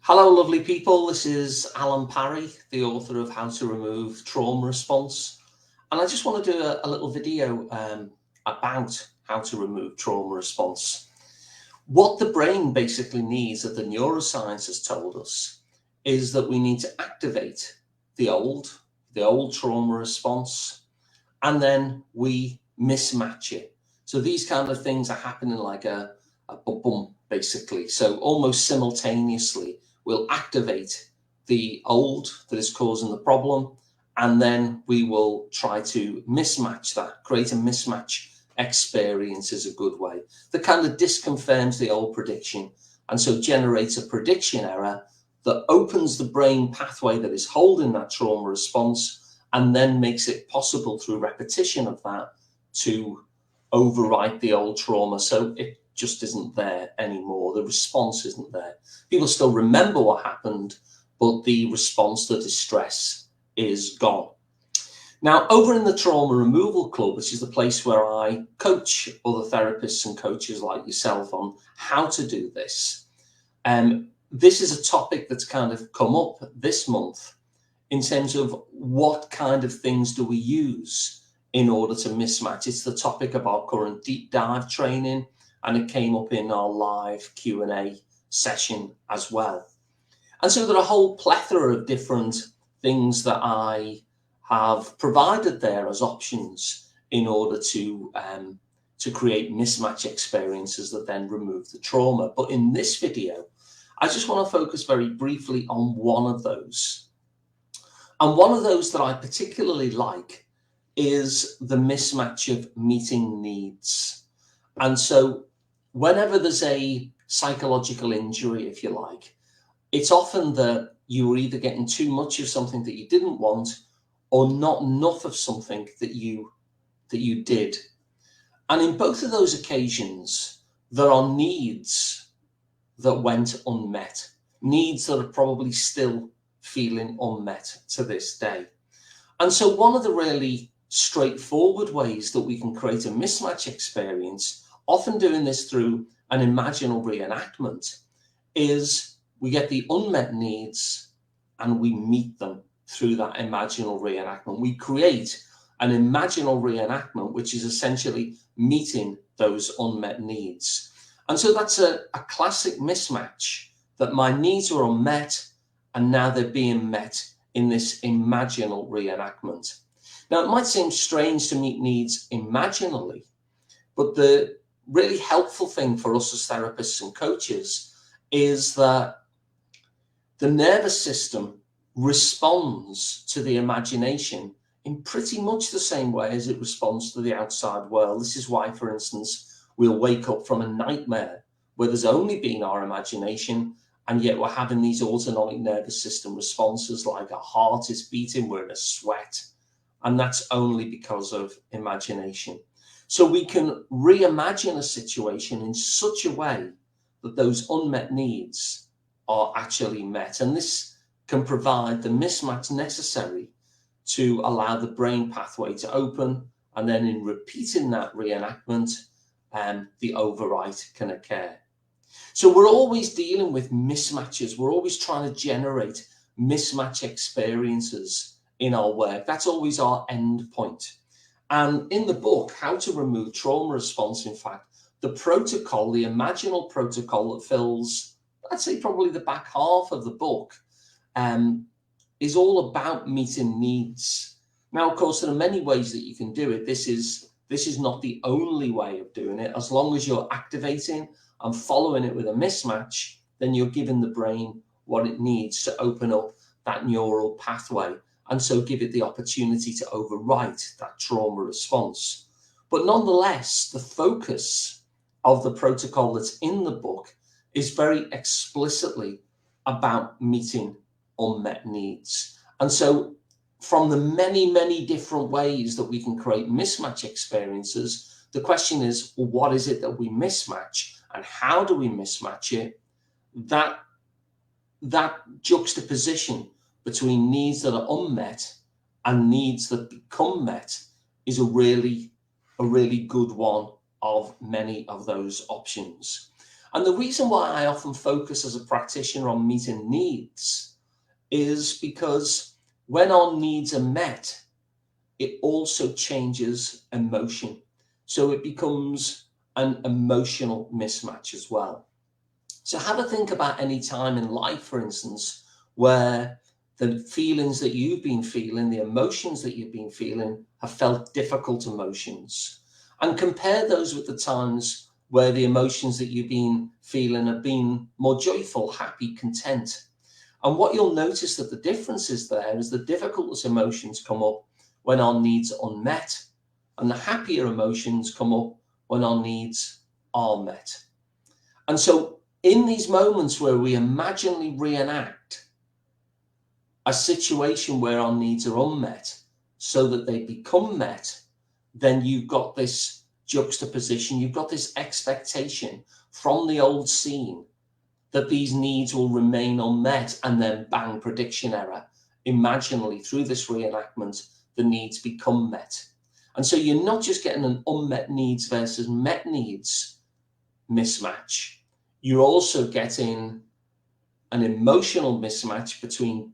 Hello, lovely people. This is Alan Parry, the author of How to Remove Trauma Response. And I just want to do a little video about how to remove trauma response. What the brain basically needs, that the neuroscience has told us, is that we need to activate the old trauma response, and then we mismatch it. So these kind of things are happening like a boom, basically. So almost simultaneously, we'll activate the old that is causing the problem, and then we will try to mismatch that, create a mismatch experience is a good way. That kind of disconfirms the old prediction, and so generates a prediction error that opens the brain pathway that is holding that trauma response, and then makes it possible through repetition of that to overwrite the old trauma. So it just isn't there anymore. The response isn't there. People still remember what happened, but the response to distress is gone. Now, over in the Trauma Removal Club, which is the place where I coach other therapists and coaches like yourself on how to do this, this is a topic that's kind of come up this month in terms of what kind of things do we use in order to mismatch. It's the topic of our current deep dive training, and it came up in our live Q&A session as well. And so there are a whole plethora of different things that I have provided there as options in order to create mismatch experiences that then remove the trauma. But in this video, I just want to focus very briefly on one of those. And one of those that I particularly like is the mismatch of meeting needs. And so whenever there's a psychological injury, if you like, it's often that you were either getting too much of something that you didn't want, or not enough of something that you did. And in both of those occasions, there are needs that went unmet, needs that are probably still feeling unmet to this day. And so one of the really straightforward ways that we can create a mismatch experience, often doing this through an imaginal reenactment, is we get the unmet needs and we meet them through that imaginal reenactment. We create an imaginal reenactment, which is essentially meeting those unmet needs. And so that's a classic mismatch, that my needs were unmet and now they're being met in this imaginal reenactment. Now, it might seem strange to meet needs imaginally, but the really helpful thing for us as therapists and coaches is that the nervous system responds to the imagination in pretty much the same way as it responds to the outside world. This is why, for instance, we'll wake up from a nightmare where there's only been our imagination, and yet we're having these autonomic nervous system responses like our heart is beating, we're in a sweat, and that's only because of imagination. So we can reimagine a situation in such a way that those unmet needs are actually met. And this can provide the mismatch necessary to allow the brain pathway to open, and then in repeating that reenactment, the overwrite can occur. So we're always dealing with mismatches. We're always trying to generate mismatch experiences in our work. That's always our end point. And in the book, How to Remove Trauma Response, in fact, the protocol, the imaginal protocol that fills, I'd say probably the back half of the book, is all about meeting needs. Now, of course, there are many ways that you can do it. This is not the only way of doing it. As long as you're activating and following it with a mismatch, then you're giving the brain what it needs to open up that neural pathway, and so give it the opportunity to overwrite that trauma response. But nonetheless, the focus of the protocol that's in the book is very explicitly about meeting unmet needs. And so from the many, many different ways that we can create mismatch experiences, the question is, well, what is it that we mismatch and how do we mismatch it? That juxtaposition between needs that are unmet and needs that become met is a really good one of many of those options. And the reason why I often focus as a practitioner on meeting needs is because when our needs are met, it also changes emotion. So it becomes an emotional mismatch as well. So have a think about any time in life, for instance, where the feelings that you've been feeling, the emotions that you've been feeling have felt difficult emotions, and compare those with the times where the emotions that you've been feeling have been more joyful, happy, content. And what you'll notice that the difference is there is the difficult emotions come up when our needs are unmet, and the happier emotions come up when our needs are met. And so in these moments where we imaginally reenact a situation where our needs are unmet so that they become met, then you've got this juxtaposition, you've got this expectation from the old scene that these needs will remain unmet, and then bang, prediction error. Imaginally, through this reenactment, the needs become met. And so you're not just getting an unmet needs versus met needs mismatch, you're also getting an emotional mismatch between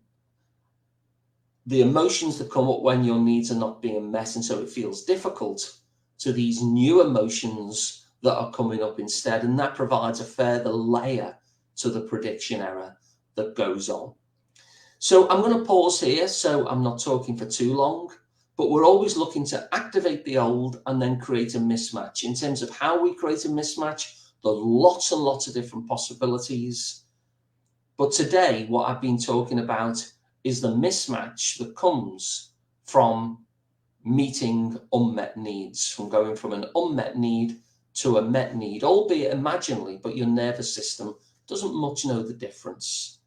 the emotions that come up when your needs are not being met, and so it feels difficult, to these new emotions that are coming up instead. And that provides a further layer to the prediction error that goes on. So I'm going to pause here so I'm not talking for too long, but we're always looking to activate the old and then create a mismatch. In terms of how we create a mismatch, there are lots and lots of different possibilities. But today, what I've been talking about is the mismatch that comes from meeting unmet needs, from going from an unmet need to a met need, albeit imaginally, but your nervous system doesn't much know the difference.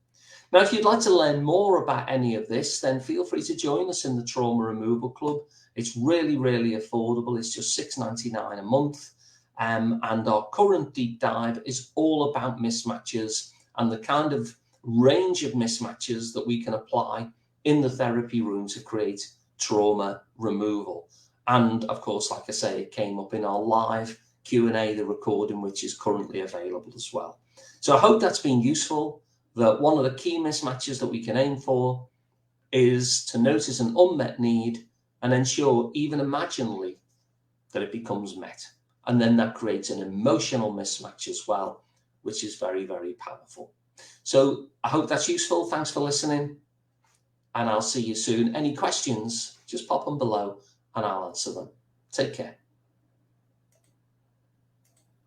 Now, if you'd like to learn more about any of this, then feel free to join us in the Trauma Removal Club. It's really, really affordable. It's just $6.99 a month. And our current deep dive is all about mismatches and the kind of range of mismatches that we can apply in the therapy room to create trauma removal. And of course, like I say, it came up in our live Q&A, the recording, which is currently available as well. So I hope that's been useful, that one of the key mismatches that we can aim for is to notice an unmet need and ensure, even imaginally, that it becomes met. And then that creates an emotional mismatch as well, which is very, very powerful. So I hope that's useful. Thanks for listening, and I'll see you soon. Any questions, just pop them below and I'll answer them. Take care.